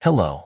Hello.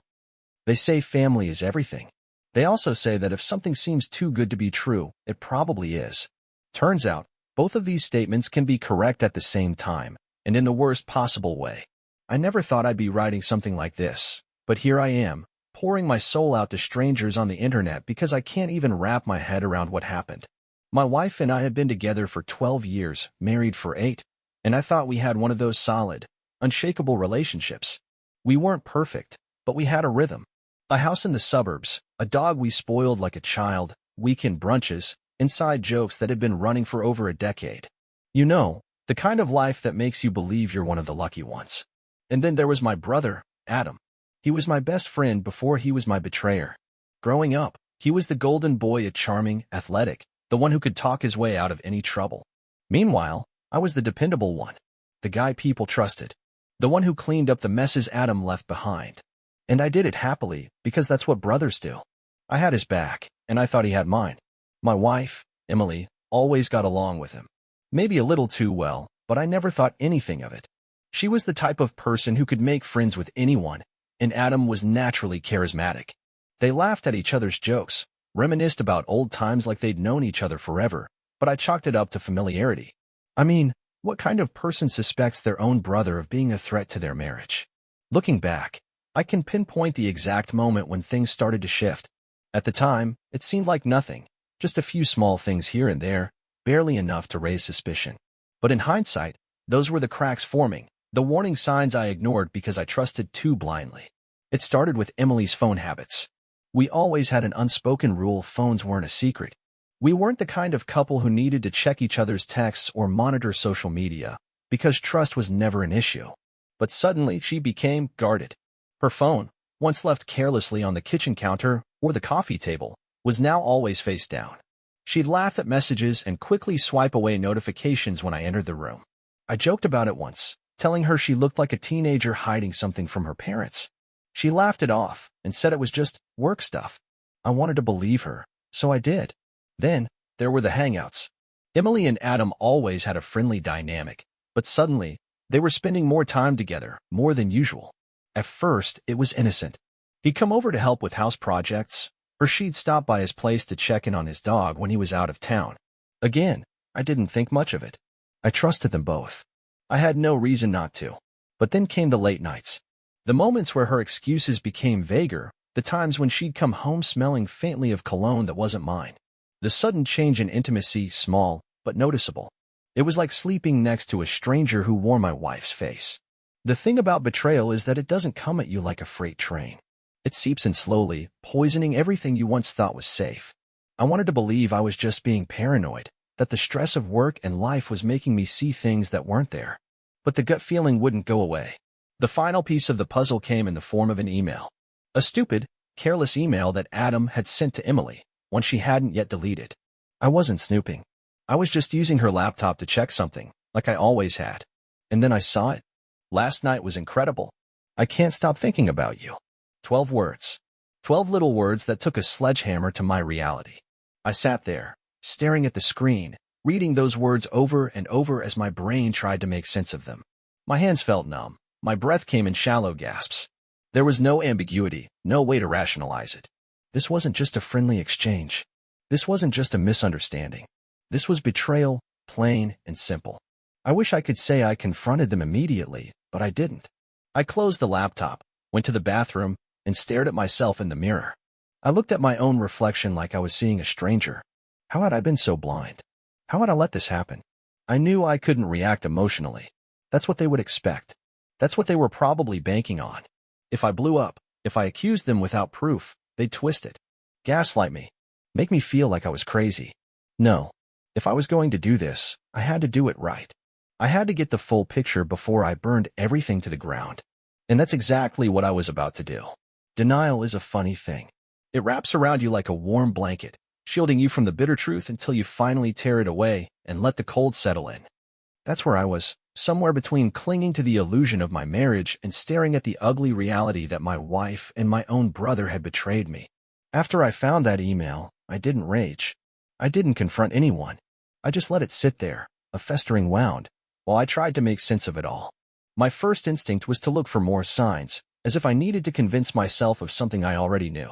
They say family is everything. They also say that if something seems too good to be true, it probably is. Turns out, both of these statements can be correct at the same time, and in the worst possible way. I never thought I'd be writing something like this, but here I am, pouring my soul out to strangers on the internet because I can't even wrap my head around what happened. My wife and I had been together for 12 years, married for 8, and I thought we had one of those solid, unshakable relationships. We weren't perfect, but we had a rhythm. A house in the suburbs, a dog we spoiled like a child, weekend brunches, inside jokes that had been running for over a decade. You know, the kind of life that makes you believe you're one of the lucky ones. And then there was my brother, Adam. He was my best friend before he was my betrayer. Growing up, he was the golden boy, a charming, athletic, the one who could talk his way out of any trouble. Meanwhile, I was the dependable one, the guy people trusted, the one who cleaned up the messes Adam left behind. And I did it happily, because that's what brothers do. I had his back, and I thought he had mine. My wife, Emily, always got along with him. Maybe a little too well, but I never thought anything of it. She was the type of person who could make friends with anyone, and Adam was naturally charismatic. They laughed at each other's jokes, reminisced about old times like they'd known each other forever, but I chalked it up to familiarity. I mean, what kind of person suspects their own brother of being a threat to their marriage? Looking back, I can pinpoint the exact moment when things started to shift. At the time, it seemed like nothing, just a few small things here and there, barely enough to raise suspicion. But in hindsight, those were the cracks forming, the warning signs I ignored because I trusted too blindly. It started with Emily's phone habits. We always had an unspoken rule: phones weren't a secret. We weren't the kind of couple who needed to check each other's texts or monitor social media, because trust was never an issue. But suddenly she became guarded. Her phone, once left carelessly on the kitchen counter or the coffee table, was now always face down. She'd laugh at messages and quickly swipe away notifications when I entered the room. I joked about it once, telling her she looked like a teenager hiding something from her parents. She laughed it off and said it was just work stuff. I wanted to believe her, so I did. Then, there were the hangouts. Emily and Adam always had a friendly dynamic, but suddenly, they were spending more time together, more than usual. At first, it was innocent. He'd come over to help with house projects, or she'd stop by his place to check in on his dog when he was out of town. Again, I didn't think much of it. I trusted them both. I had no reason not to. But then came the late nights. The moments where her excuses became vaguer, the times when she'd come home smelling faintly of cologne that wasn't mine. The sudden change in intimacy, small, but noticeable. It was like sleeping next to a stranger who wore my wife's face. The thing about betrayal is that it doesn't come at you like a freight train. It seeps in slowly, poisoning everything you once thought was safe. I wanted to believe I was just being paranoid, that the stress of work and life was making me see things that weren't there. But the gut feeling wouldn't go away. The final piece of the puzzle came in the form of an email. A stupid, careless email that Adam had sent to Emily, one she hadn't yet deleted. I wasn't snooping. I was just using her laptop to check something, like I always had. And then I saw it. Last night was incredible. I can't stop thinking about you. 12 words. 12 little words that took a sledgehammer to my reality. I sat there, staring at the screen, reading those words over and over as my brain tried to make sense of them. My hands felt numb. My breath came in shallow gasps. There was no ambiguity, no way to rationalize it. This wasn't just a friendly exchange. This wasn't just a misunderstanding. This was betrayal, plain and simple. I wish I could say I confronted them immediately, but I didn't. I closed the laptop, went to the bathroom, and stared at myself in the mirror. I looked at my own reflection like I was seeing a stranger. How had I been so blind? How had I let this happen? I knew I couldn't react emotionally. That's what they would expect. That's what they were probably banking on. If I blew up, if I accused them without proof, they'd twist it. Gaslight me. Make me feel like I was crazy. No. If I was going to do this, I had to do it right. I had to get the full picture before I burned everything to the ground. And that's exactly what I was about to do. Denial is a funny thing. It wraps around you like a warm blanket, shielding you from the bitter truth until you finally tear it away and let the cold settle in. That's where I was, somewhere between clinging to the illusion of my marriage and staring at the ugly reality that my wife and my own brother had betrayed me. After I found that email, I didn't rage. I didn't confront anyone. I just let it sit there, a festering wound, while I tried to make sense of it all. My first instinct was to look for more signs, as if I needed to convince myself of something I already knew.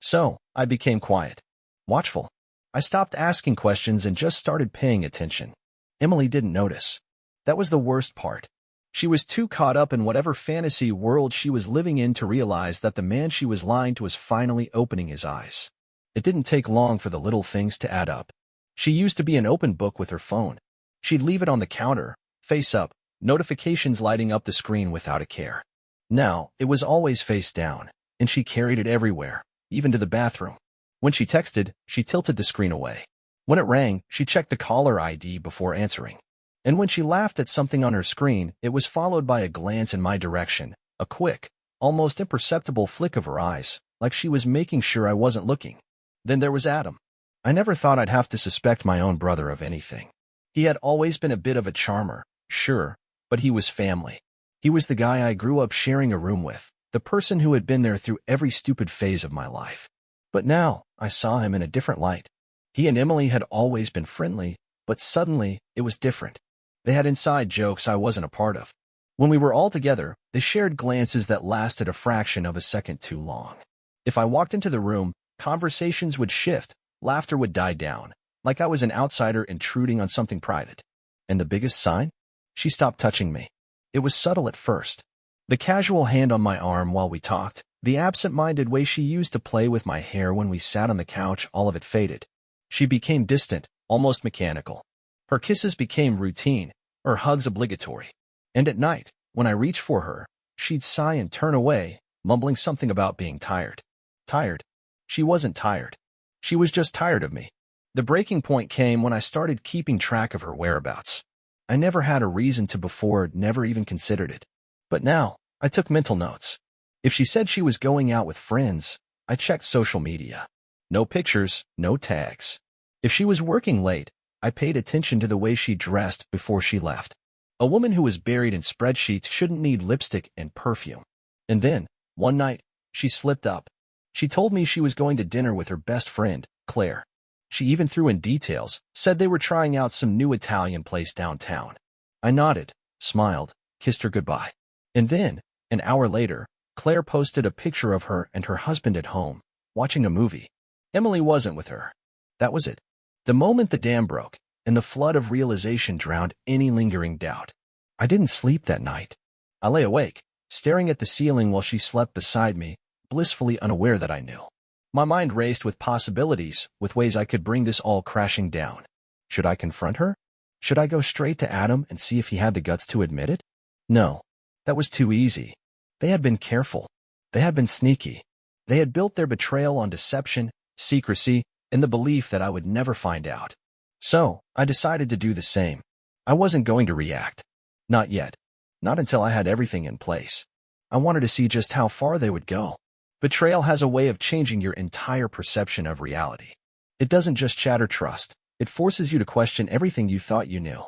So, I became quiet, watchful. I stopped asking questions and just started paying attention. Emily didn't notice. That was the worst part. She was too caught up in whatever fantasy world she was living in to realize that the man she was lying to was finally opening his eyes. It didn't take long for the little things to add up. She used to be an open book with her phone. She'd leave it on the counter, face up, notifications lighting up the screen without a care. Now, it was always face down, and she carried it everywhere, even to the bathroom. When she texted, she tilted the screen away. When it rang, she checked the caller ID before answering. And when she laughed at something on her screen, it was followed by a glance in my direction, a quick, almost imperceptible flick of her eyes, like she was making sure I wasn't looking. Then there was Adam. I never thought I'd have to suspect my own brother of anything. He had always been a bit of a charmer, sure, but he was family. He was the guy I grew up sharing a room with, the person who had been there through every stupid phase of my life. But now, I saw him in a different light. He and Emily had always been friendly, but suddenly, it was different. They had inside jokes I wasn't a part of. When we were all together, they shared glances that lasted a fraction of a second too long. If I walked into the room, conversations would shift, laughter would die down, like I was an outsider intruding on something private. And the biggest sign? She stopped touching me. It was subtle at first. The casual hand on my arm while we talked, the absent-minded way she used to play with my hair when we sat on the couch, all of it faded. She became distant, almost mechanical. Her kisses became routine, her hugs obligatory. And at night, when I reached for her, she'd sigh and turn away, mumbling something about being tired. Tired? She wasn't tired. She was just tired of me. The breaking point came when I started keeping track of her whereabouts. I never had a reason to before, never even considered it. But now, I took mental notes. If she said she was going out with friends, I checked social media. No pictures, no tags. If she was working late, I paid attention to the way she dressed before she left. A woman who was buried in spreadsheets shouldn't need lipstick and perfume. And then, one night, she slipped up. She told me she was going to dinner with her best friend, Claire. She even threw in details, said they were trying out some new Italian place downtown. I nodded, smiled, kissed her goodbye. And then, an hour later, Claire posted a picture of her and her husband at home, watching a movie. Emily wasn't with her. That was it. The moment the dam broke, and the flood of realization drowned any lingering doubt. I didn't sleep that night. I lay awake, staring at the ceiling while she slept beside me, blissfully unaware that I knew. My mind raced with possibilities, with ways I could bring this all crashing down. Should I confront her? Should I go straight to Adam and see if he had the guts to admit it? No, that was too easy. They had been careful. They had been sneaky. They had built their betrayal on deception, secrecy, and the belief that I would never find out. So, I decided to do the same. I wasn't going to react. Not yet. Not until I had everything in place. I wanted to see just how far they would go. Betrayal has a way of changing your entire perception of reality. It doesn't just shatter trust. It forces you to question everything you thought you knew.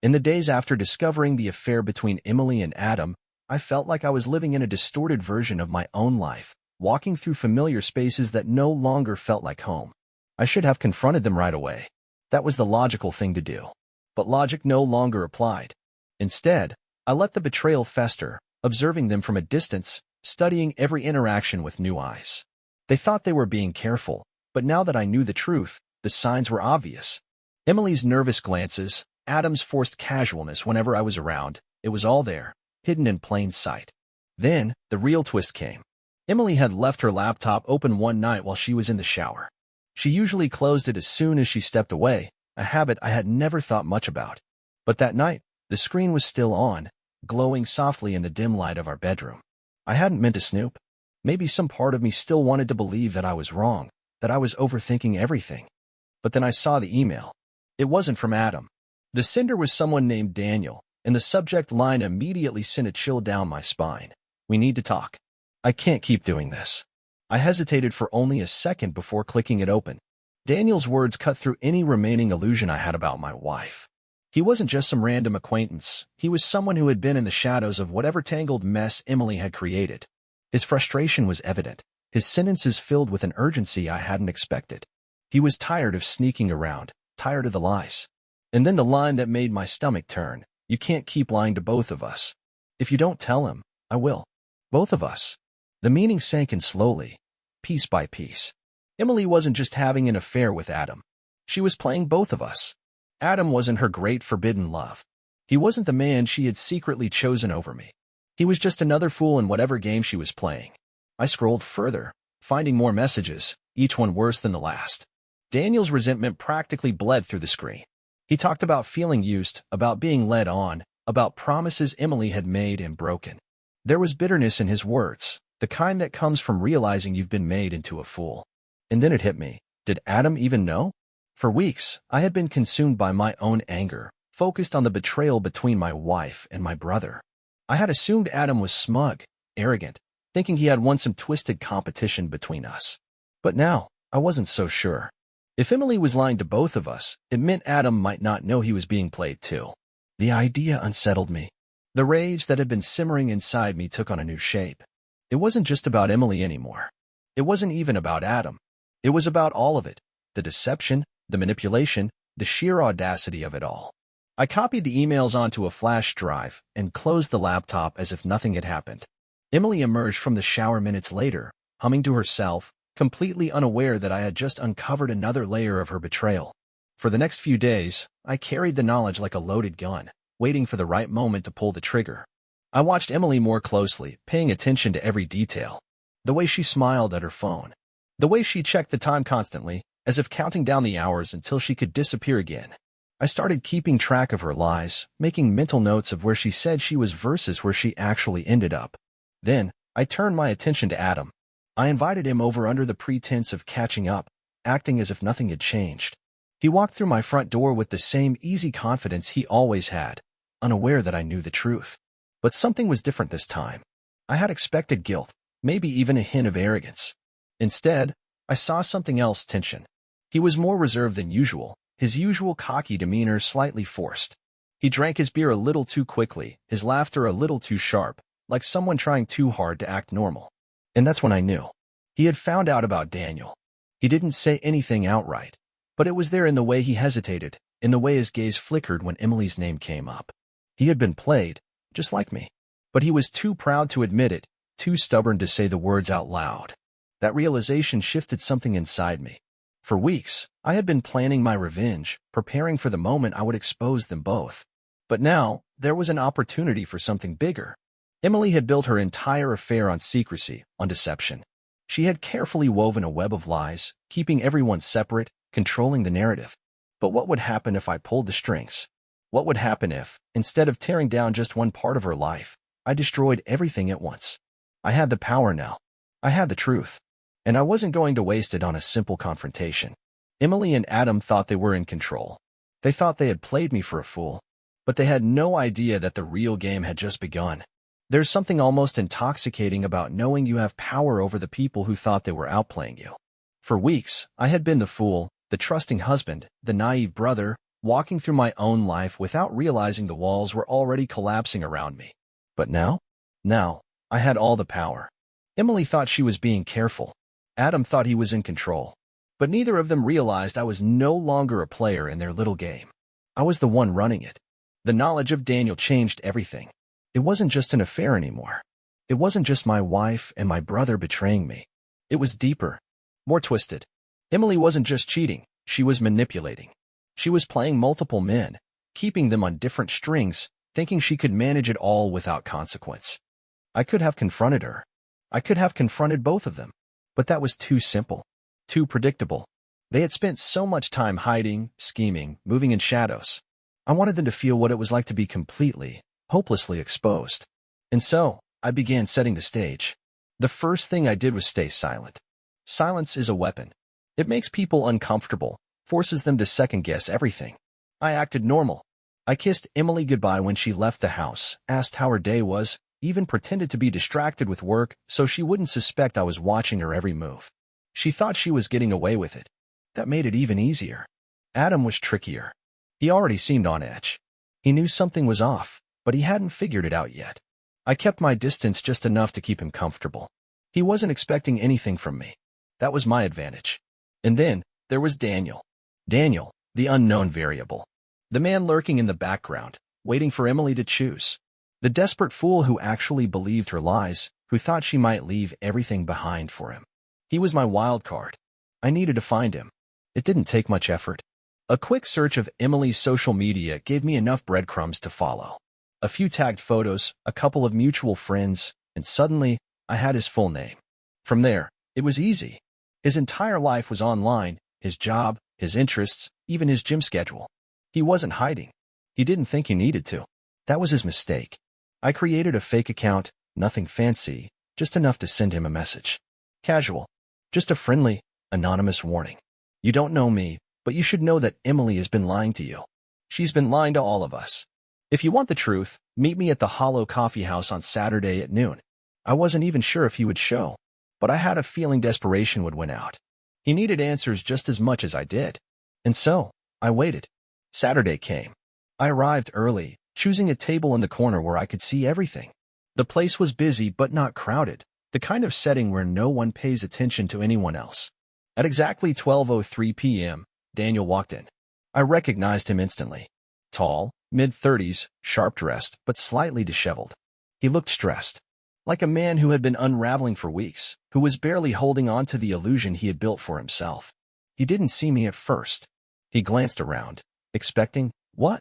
In the days after discovering the affair between Emily and Adam, I felt like I was living in a distorted version of my own life, walking through familiar spaces that no longer felt like home. I should have confronted them right away. That was the logical thing to do. But logic no longer applied. Instead, I let the betrayal fester, observing them from a distance, studying every interaction with new eyes. They thought they were being careful, but now that I knew the truth, the signs were obvious. Emily's nervous glances, Adam's forced casualness whenever I was around, it was all there, hidden in plain sight. Then, the real twist came. Emily had left her laptop open one night while she was in the shower. She usually closed it as soon as she stepped away, a habit I had never thought much about. But that night, the screen was still on, glowing softly in the dim light of our bedroom. I hadn't meant to snoop. Maybe some part of me still wanted to believe that I was wrong, that I was overthinking everything. But then I saw the email. It wasn't from Adam. The sender was someone named Daniel, and the subject line immediately sent a chill down my spine. We need to talk. I can't keep doing this. I hesitated for only a second before clicking it open. Daniel's words cut through any remaining illusion I had about my wife. He wasn't just some random acquaintance. He was someone who had been in the shadows of whatever tangled mess Emily had created. His frustration was evident, his sentences filled with an urgency I hadn't expected. He was tired of sneaking around, tired of the lies. And then the line that made my stomach turn. You can't keep lying to both of us. If you don't tell him, I will. Both of us. The meaning sank in slowly, piece by piece. Emily wasn't just having an affair with Adam. She was playing both of us. Adam wasn't her great forbidden love. He wasn't the man she had secretly chosen over me. He was just another fool in whatever game she was playing. I scrolled further, finding more messages, each one worse than the last. Daniel's resentment practically bled through the screen. He talked about feeling used, about being led on, about promises Emily had made and broken. There was bitterness in his words, the kind that comes from realizing you've been made into a fool. And then it hit me. Did Adam even know? For weeks, I had been consumed by my own anger, focused on the betrayal between my wife and my brother. I had assumed Adam was smug, arrogant, thinking he had won some twisted competition between us. But now, I wasn't so sure. If Emily was lying to both of us, it meant Adam might not know he was being played too. The idea unsettled me. The rage that had been simmering inside me took on a new shape. It wasn't just about Emily anymore. It wasn't even about Adam. It was about all of it. The deception, the manipulation, the sheer audacity of it all. I copied the emails onto a flash drive and closed the laptop as if nothing had happened. Emily emerged from the shower minutes later, humming to herself, completely unaware that I had just uncovered another layer of her betrayal. For the next few days, I carried the knowledge like a loaded gun, waiting for the right moment to pull the trigger. I watched Emily more closely, paying attention to every detail. The way she smiled at her phone. The way she checked the time constantly, as if counting down the hours until she could disappear again. I started keeping track of her lies, making mental notes of where she said she was versus where she actually ended up. Then, I turned my attention to Adam. I invited him over under the pretense of catching up, acting as if nothing had changed. He walked through my front door with the same easy confidence he always had, unaware that I knew the truth. But something was different this time. I had expected guilt, maybe even a hint of arrogance. Instead, I saw something else: tension. He was more reserved than usual, his usual cocky demeanor slightly forced. He drank his beer a little too quickly, his laughter a little too sharp, like someone trying too hard to act normal. And that's when I knew. He had found out about Daniel. He didn't say anything outright, but it was there in the way he hesitated, in the way his gaze flickered when Emily's name came up. He had been played, just like me. But he was too proud to admit it, too stubborn to say the words out loud. That realization shifted something inside me. For weeks, I had been planning my revenge, preparing for the moment I would expose them both. But now, there was an opportunity for something bigger. Emily had built her entire affair on secrecy, on deception. She had carefully woven a web of lies, keeping everyone separate, controlling the narrative. But what would happen if I pulled the strings? What would happen if, instead of tearing down just one part of her life, I destroyed everything at once? I had the power now. I had the truth. And I wasn't going to waste it on a simple confrontation. Emily and Adam thought they were in control. They thought they had played me for a fool. But they had no idea that the real game had just begun. There's something almost intoxicating about knowing you have power over the people who thought they were outplaying you. For weeks, I had been the fool, the trusting husband, the naive brother, walking through my own life without realizing the walls were already collapsing around me. But now, I had all the power. Emily thought she was being careful. Adam thought he was in control. But neither of them realized I was no longer a player in their little game. I was the one running it. The knowledge of Daniel changed everything. It wasn't just an affair anymore. It wasn't just my wife and my brother betraying me. It was deeper, more twisted. Emily wasn't just cheating, she was manipulating. She was playing multiple men, keeping them on different strings, thinking she could manage it all without consequence. I could have confronted her. I could have confronted both of them. But that was too simple, too predictable. They had spent so much time hiding, scheming, moving in shadows. I wanted them to feel what it was like to be completely, hopelessly exposed. And so, I began setting the stage. The first thing I did was stay silent. Silence is a weapon. It makes people uncomfortable, forces them to second-guess everything. I acted normal. I kissed Emily goodbye when she left the house, asked how her day was, even pretended to be distracted with work so she wouldn't suspect I was watching her every move. She thought she was getting away with it. That made it even easier. Adam was trickier. He already seemed on edge. He knew something was off, but he hadn't figured it out yet. I kept my distance just enough to keep him comfortable. He wasn't expecting anything from me. That was my advantage. And then, there was Daniel. Daniel, the unknown variable. The man lurking in the background, waiting for Emily to choose. The desperate fool who actually believed her lies, who thought she might leave everything behind for him. He was my wild card. I needed to find him. It didn't take much effort. A quick search of Emily's social media gave me enough breadcrumbs to follow. A few tagged photos, a couple of mutual friends, and suddenly, I had his full name. From there, it was easy. His entire life was online, his job, his interests, even his gym schedule. He wasn't hiding. He didn't think he needed to. That was his mistake. I created a fake account, nothing fancy, just enough to send him a message. Casual. Just a friendly, anonymous warning. You don't know me, but you should know that Emily has been lying to you. She's been lying to all of us. If you want the truth, meet me at the Hollow Coffee House on Saturday at noon. I wasn't even sure if he would show, but I had a feeling desperation would win out. He needed answers just as much as I did. And so, I waited. Saturday came. I arrived early, choosing a table in the corner where I could see everything. The place was busy but not crowded, the kind of setting where no one pays attention to anyone else. At exactly 12:03 p.m., Daniel walked in. I recognized him instantly. Tall, mid-30s, sharp-dressed, but slightly disheveled. He looked stressed, like a man who had been unraveling for weeks, who was barely holding on to the illusion he had built for himself. He didn't see me at first. He glanced around, expecting, what?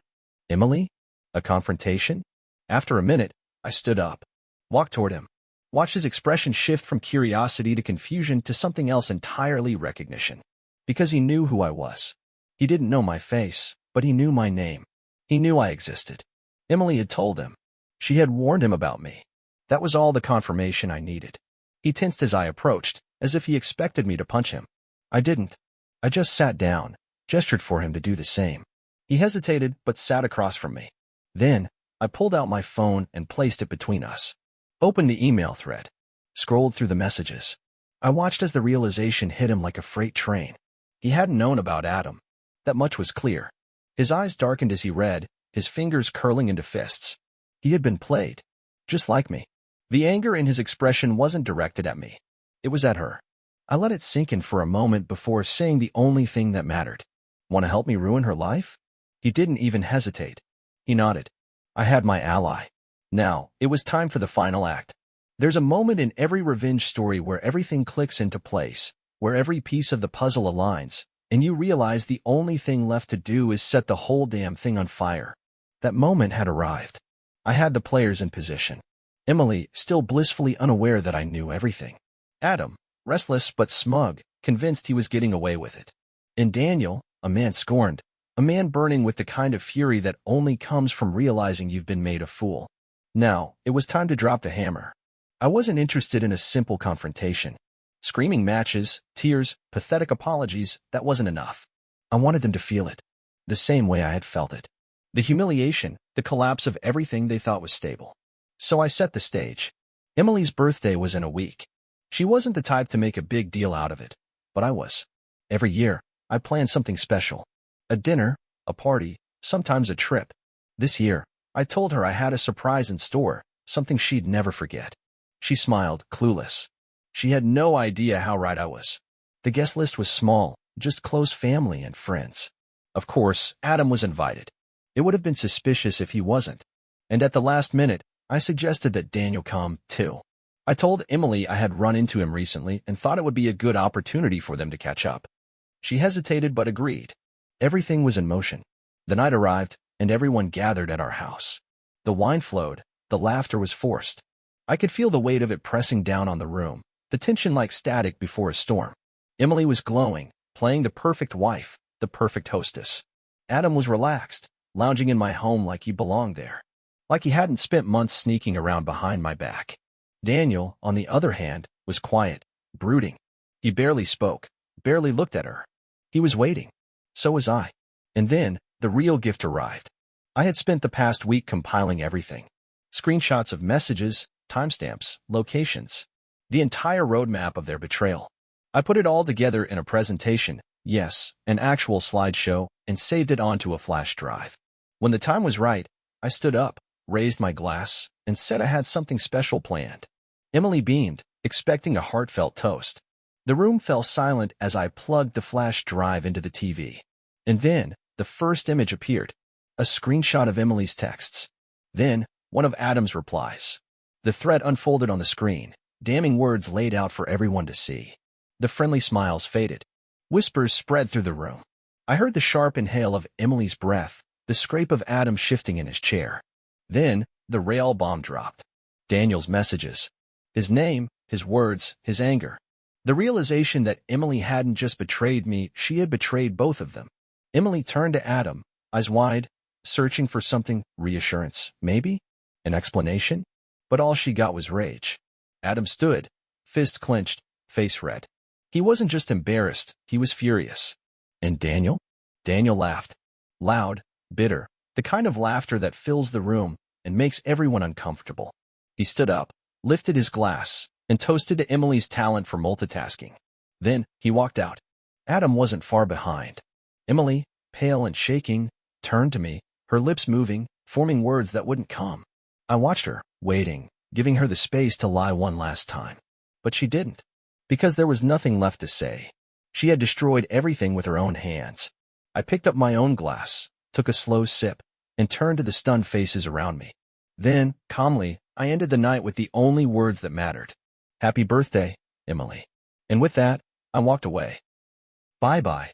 Emily? A confrontation? After a minute, I stood up, walked toward him, watched his expression shift from curiosity to confusion to something else entirely, recognition. Because he knew who I was. He didn't know my face, but he knew my name. He knew I existed. Emily had told him. She had warned him about me. That was all the confirmation I needed. He tensed as I approached, as if he expected me to punch him. I didn't. I just sat down, gestured for him to do the same. He hesitated, but sat across from me. Then, I pulled out my phone and placed it between us. Opened the email thread. Scrolled through the messages. I watched as the realization hit him like a freight train. He hadn't known about Adam. That much was clear. His eyes darkened as he read, his fingers curling into fists. He had been played. Just like me. The anger in his expression wasn't directed at me. It was at her. I let it sink in for a moment before saying the only thing that mattered. Want to help me ruin her life? He didn't even hesitate. He nodded. I had my ally. Now, it was time for the final act. There's a moment in every revenge story where everything clicks into place, where every piece of the puzzle aligns, and you realize the only thing left to do is set the whole damn thing on fire. That moment had arrived. I had the players in position. Emily, still blissfully unaware that I knew everything. Adam, restless but smug, convinced he was getting away with it. And Daniel, a man scorned, a man burning with the kind of fury that only comes from realizing you've been made a fool. Now, it was time to drop the hammer. I wasn't interested in a simple confrontation. Screaming matches, tears, pathetic apologies, that wasn't enough. I wanted them to feel it. The same way I had felt it. The humiliation, the collapse of everything they thought was stable. So I set the stage. Emily's birthday was in a week. She wasn't the type to make a big deal out of it, but I was. Every year, I planned something special. A dinner, a party, sometimes a trip. This year, I told her I had a surprise in store, something she'd never forget. She smiled, clueless. She had no idea how right I was. The guest list was small, just close family and friends. Of course, Adam was invited. It would have been suspicious if he wasn't. And at the last minute, I suggested that Daniel come, too. I told Emily I had run into him recently and thought it would be a good opportunity for them to catch up. She hesitated but agreed. Everything was in motion. The night arrived, and everyone gathered at our house. The wine flowed, the laughter was forced. I could feel the weight of it pressing down on the room, the tension like static before a storm. Emily was glowing, playing the perfect wife, the perfect hostess. Adam was relaxed, lounging in my home like he belonged there. Like he hadn't spent months sneaking around behind my back. Daniel, on the other hand, was quiet, brooding. He barely spoke, barely looked at her. He was waiting. So was I. And then, the real gift arrived. I had spent the past week compiling everything. Screenshots of messages, timestamps, locations. The entire roadmap of their betrayal. I put it all together in a presentation, yes, an actual slideshow, and saved it onto a flash drive. When the time was right, I stood up, raised my glass, and said I had something special planned. Emily beamed, expecting a heartfelt toast. The room fell silent as I plugged the flash drive into the TV. And then, the first image appeared. A screenshot of Emily's texts. Then, one of Adam's replies. The threat unfolded on the screen, damning words laid out for everyone to see. The friendly smiles faded. Whispers spread through the room. I heard the sharp inhale of Emily's breath, the scrape of Adam shifting in his chair. Then, the rail bomb dropped. Daniel's messages. His name, his words, his anger. The realization that Emily hadn't just betrayed me, she had betrayed both of them. Emily turned to Adam, eyes wide, searching for something, reassurance, maybe? An explanation? But all she got was rage. Adam stood, fist clenched, face red. He wasn't just embarrassed, he was furious. And Daniel? Daniel laughed. Loud, bitter, the kind of laughter that fills the room and makes everyone uncomfortable. He stood up, lifted his glass, and toasted to Emily's talent for multitasking. Then, he walked out. Adam wasn't far behind. Emily, pale and shaking, turned to me, her lips moving, forming words that wouldn't come. I watched her, waiting, giving her the space to lie one last time. But she didn't. Because there was nothing left to say. She had destroyed everything with her own hands. I picked up my own glass, took a slow sip, and turned to the stunned faces around me. Then, calmly, I ended the night with the only words that mattered. Happy birthday, Emily. And with that, I walked away. Bye-bye.